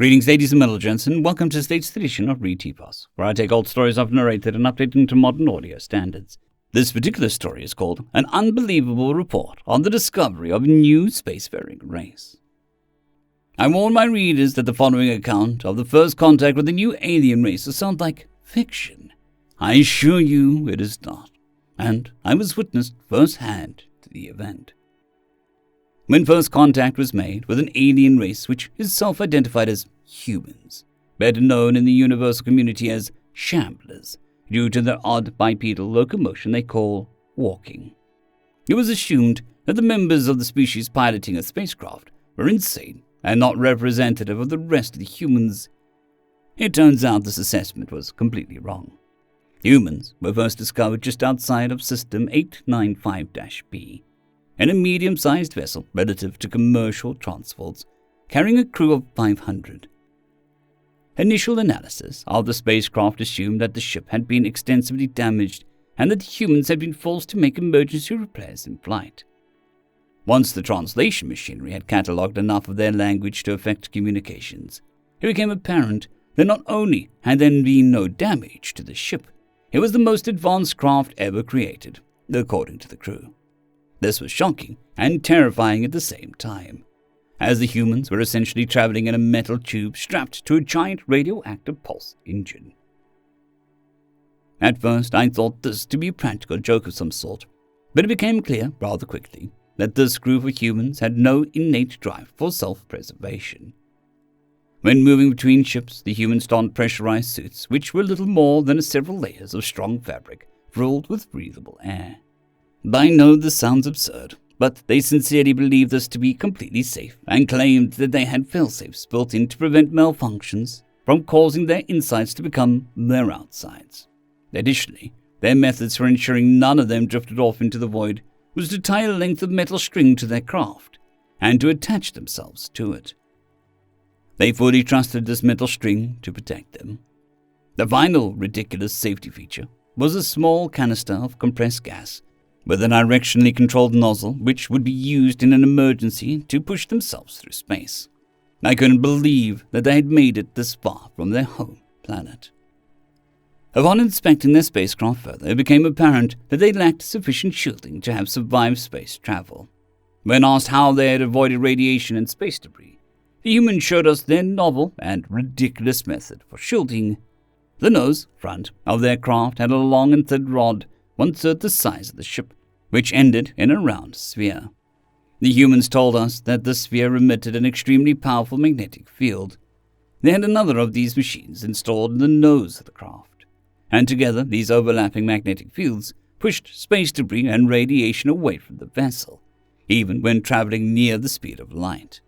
Greetings, ladies and gentlemen, and welcome to today's edition of RE394, where I take old stories I've narrated and update them to modern audio standards. This particular story is called An Unbelievable Report on the Discovery of a New Spacefaring Race. I warn my readers that the following account of the first contact with a new alien race will sound like fiction. I assure you it is not, and I was witness firsthand to the event. When first contact was made with an alien race which is self-identified as humans, better known in the universal community as shamblers, due to their odd bipedal locomotion they call walking. It was assumed that the members of the species piloting a spacecraft were insane and not representative of the rest of the humans. It turns out this assessment was completely wrong. Humans were first discovered just outside of System 895-B, in a medium-sized vessel relative to commercial transports, carrying a crew of 500. Initial analysis of the spacecraft assumed that the ship had been extensively damaged and that humans had been forced to make emergency repairs in flight. Once the translation machinery had catalogued enough of their language to affect communications, it became apparent that not only had there been no damage to the ship, it was the most advanced craft ever created, according to the crew. This was shocking and terrifying at the same time, as the humans were essentially traveling in a metal tube strapped to a giant radioactive pulse engine. At first, I thought this to be a practical joke of some sort, but it became clear rather quickly that this group of humans had no innate drive for self-preservation. When moving between ships, the humans donned pressurized suits, which were little more than several layers of strong fabric filled with breathable air. I know this sounds absurd, but they sincerely believed this to be completely safe and claimed that they had fail-safes built in to prevent malfunctions from causing their insides to become their outsides. Additionally, their methods for ensuring none of them drifted off into the void was to tie a length of metal string to their craft and to attach themselves to it. They fully trusted this metal string to protect them. The final ridiculous safety feature was a small canister of compressed gas with a directionally controlled nozzle which would be used in an emergency to push themselves through space. I couldn't believe that they had made it this far from their home planet. Upon inspecting their spacecraft further, it became apparent that they lacked sufficient shielding to have survived space travel. When asked how they had avoided radiation and space debris, the humans showed us their novel and ridiculous method for shielding. The nose front of their craft had a long and thin rod, 1/3 the size of the ship, which ended in a round sphere. The humans told us that the sphere emitted an extremely powerful magnetic field. They had another of these machines installed in the nose of the craft, and together these overlapping magnetic fields pushed space debris and radiation away from the vessel, even when traveling near the speed of light.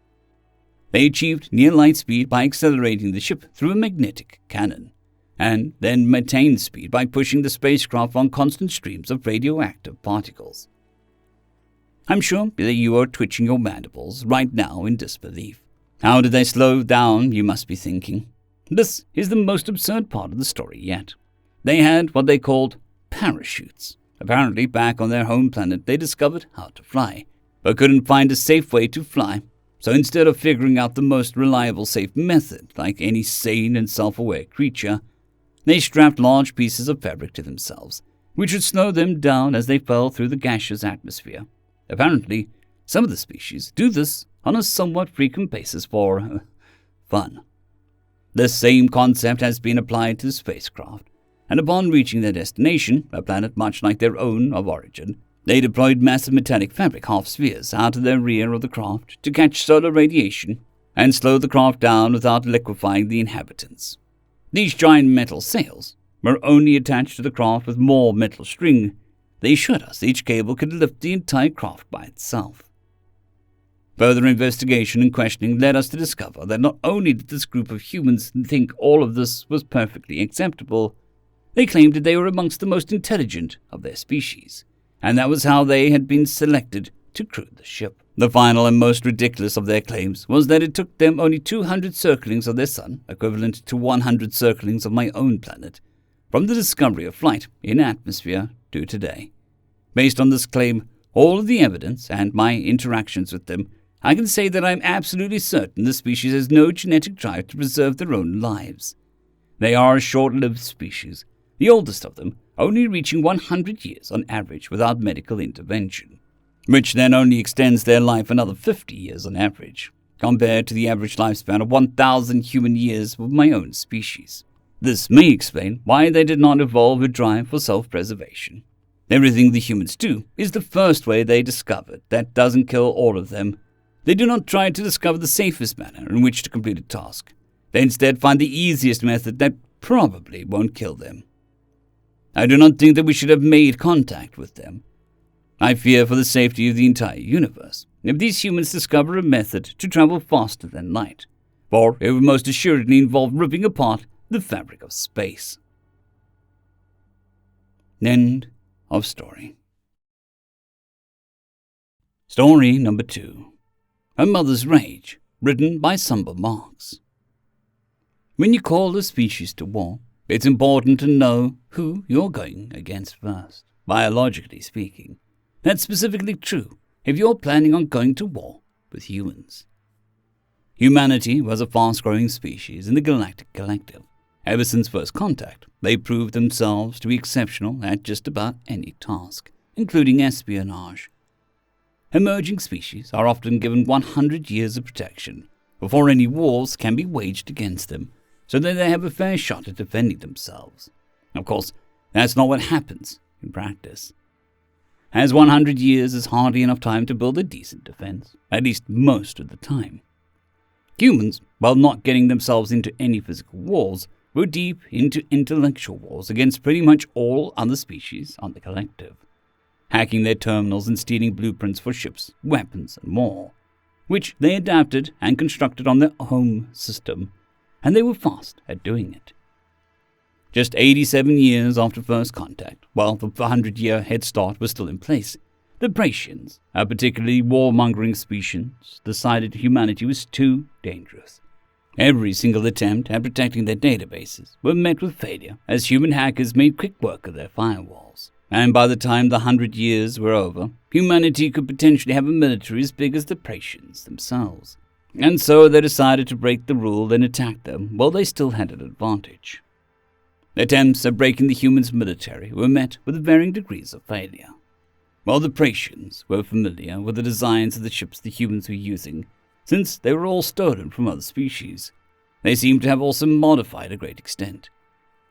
They achieved near light speed by accelerating the ship through a magnetic cannon, and then maintained speed by pushing the spacecraft on constant streams of radioactive particles. I'm sure that you are twitching your mandibles right now in disbelief. How did they slow down, you must be thinking? This is the most absurd part of the story yet. They had what they called parachutes. Apparently, back on their home planet, they discovered how to fly, but couldn't find a safe way to fly. So instead of figuring out the most reliable, safe method, like any sane and self-aware creature, they strapped large pieces of fabric to themselves, which would slow them down as they fell through the gaseous atmosphere. Apparently, some of the species do this on a somewhat frequent basis for fun. The same concept has been applied to spacecraft, and upon reaching their destination, a planet much like their own of origin, they deployed massive metallic fabric half-spheres out of the rear of the craft to catch solar radiation and slow the craft down without liquefying the inhabitants. These giant metal sails were only attached to the craft with more metal string. They assured us each cable could lift the entire craft by itself. Further investigation and questioning led us to discover that not only did this group of humans think all of this was perfectly acceptable, they claimed that they were amongst the most intelligent of their species, and that was how they had been selected to crew the ship. The final and most ridiculous of their claims was that it took them only 200 circlings of their sun, equivalent to 100 circlings of my own planet, from the discovery of flight in atmosphere to today. Based on this claim, all of the evidence and my interactions with them I can say that I am absolutely certain the species has no genetic drive to preserve their own lives. They are a short-lived species, the oldest of them only reaching 100 years on average without medical intervention, which then only extends their life another 50 years on average, compared to the average lifespan of 1,000 human years of my own species. This may explain why they did not evolve a drive for self-preservation. Everything the humans do is the first way they discovered that doesn't kill all of them. They do not try to discover the safest manner in which to complete a task. They instead find the easiest method that probably won't kill them. I do not think that we should have made contact with them. I fear for the safety of the entire universe if these humans discover a method to travel faster than light, for it would most assuredly involve ripping apart the fabric of space. End of story. Story number 2. Her Mother's Rage, written by SambaMarqs. When you call a species to war, it's important to know who you're going against first, biologically speaking. That's specifically true if you're planning on going to war with humans. Humanity was a fast-growing species in the galactic collective. Ever since first contact, they proved themselves to be exceptional at just about any task, including espionage. Emerging species are often given 100 years of protection before any wars can be waged against them, so that they have a fair shot at defending themselves. Of course, that's not what happens in practice, as 100 years is hardly enough time to build a decent defense, at least most of the time. Humans, while not getting themselves into any physical wars, were deep into intellectual wars against pretty much all other species on the collective, hacking their terminals and stealing blueprints for ships, weapons, and more, which they adapted and constructed on their home system, and they were fast at doing it. Just 87 years after first contact, while the 100-year head start was still in place, the Praetians, a particularly warmongering species, decided humanity was too dangerous. Every single attempt at protecting their databases were met with failure, as human hackers made quick work of their firewalls. And by the time the 100 years were over, humanity could potentially have a military as big as the Praetians themselves. And so they decided to break the rule and attack them while they still had an advantage. Attempts at breaking the humans' military were met with varying degrees of failure. While the Praetians were familiar with the designs of the ships the humans were using, since they were all stolen from other species, they seemed to have also modified a great extent,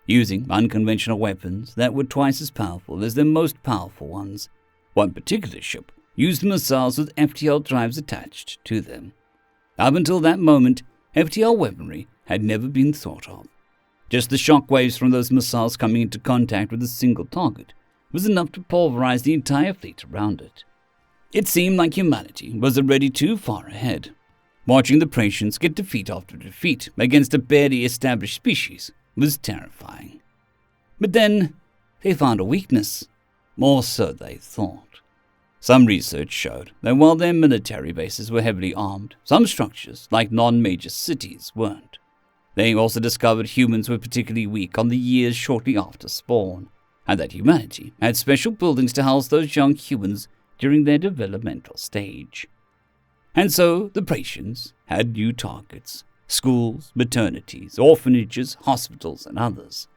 using unconventional weapons that were twice as powerful as their most powerful ones. One particular ship used missiles with FTL drives attached to them. Up until that moment, FTL weaponry had never been thought of. Just the shock waves from those missiles coming into contact with a single target was enough to pulverize the entire fleet around it. It seemed like humanity was already too far ahead. Watching the Praetians get defeat after defeat against a barely established species was terrifying. But then they found a weakness, more so they thought. Some research showed that while their military bases were heavily armed, some structures, like non-major cities, weren't. They also discovered humans were particularly weak on the years shortly after spawn, and that humanity had special buildings to house those young humans during their developmental stage. And so the Praetians had new targets: schools, maternities, orphanages, hospitals, and others.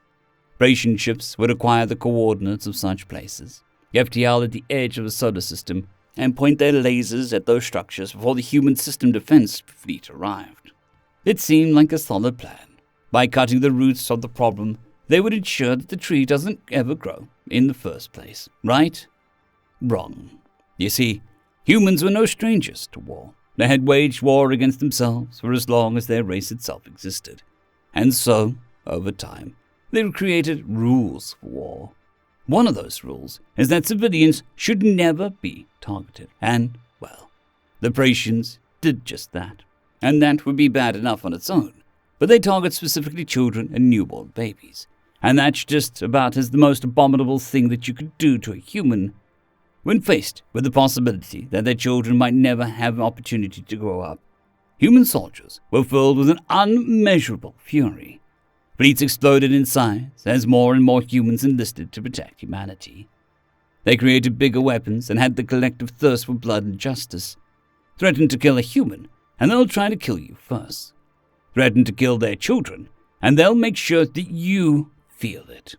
Praetian ships would acquire the coordinates of such places, FTL at the edge of the solar system, and point their lasers at those structures before the human system defense fleet arrived. It seemed like a solid plan. By cutting the roots of the problem, they would ensure that the tree doesn't ever grow in the first place. Right? Wrong. You see, humans were no strangers to war. They had waged war against themselves for as long as their race itself existed. And so, over time, they created rules for war. One of those rules is that civilians should never be targeted. And, well, the Praetians did just that. And that would be bad enough on its own. But they target specifically children and newborn babies. And that's just about as the most abominable thing that you could do to a human. When faced with the possibility that their children might never have an opportunity to grow up, human soldiers were filled with an unmeasurable fury. Fleets exploded in size as more and more humans enlisted to protect humanity. They created bigger weapons and had the collective thirst for blood and justice. Threaten to kill a human, and they'll try to kill you first. Threaten to kill their children, and they'll make sure that you feel it.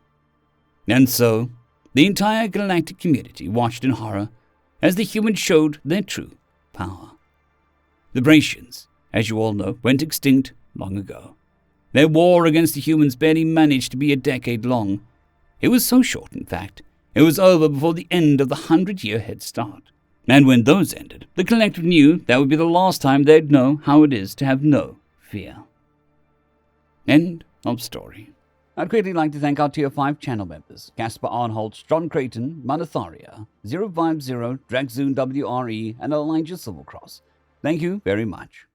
And so, the entire galactic community watched in horror as the humans showed their true power. The Bracians, as you all know, went extinct long ago. Their war against the humans barely managed to be a decade long. It was so short, in fact, it was over before the end of the 100-year head start. And when those ended, the collective knew that would be the last time they'd know how it is to have no fear. End of story. I'd quickly like to thank our Tier 5 channel members, Casper Arnholt, John Creighton, Manatharia, 050, Dragzoon WRE, and Elijah Silvercross. Thank you very much.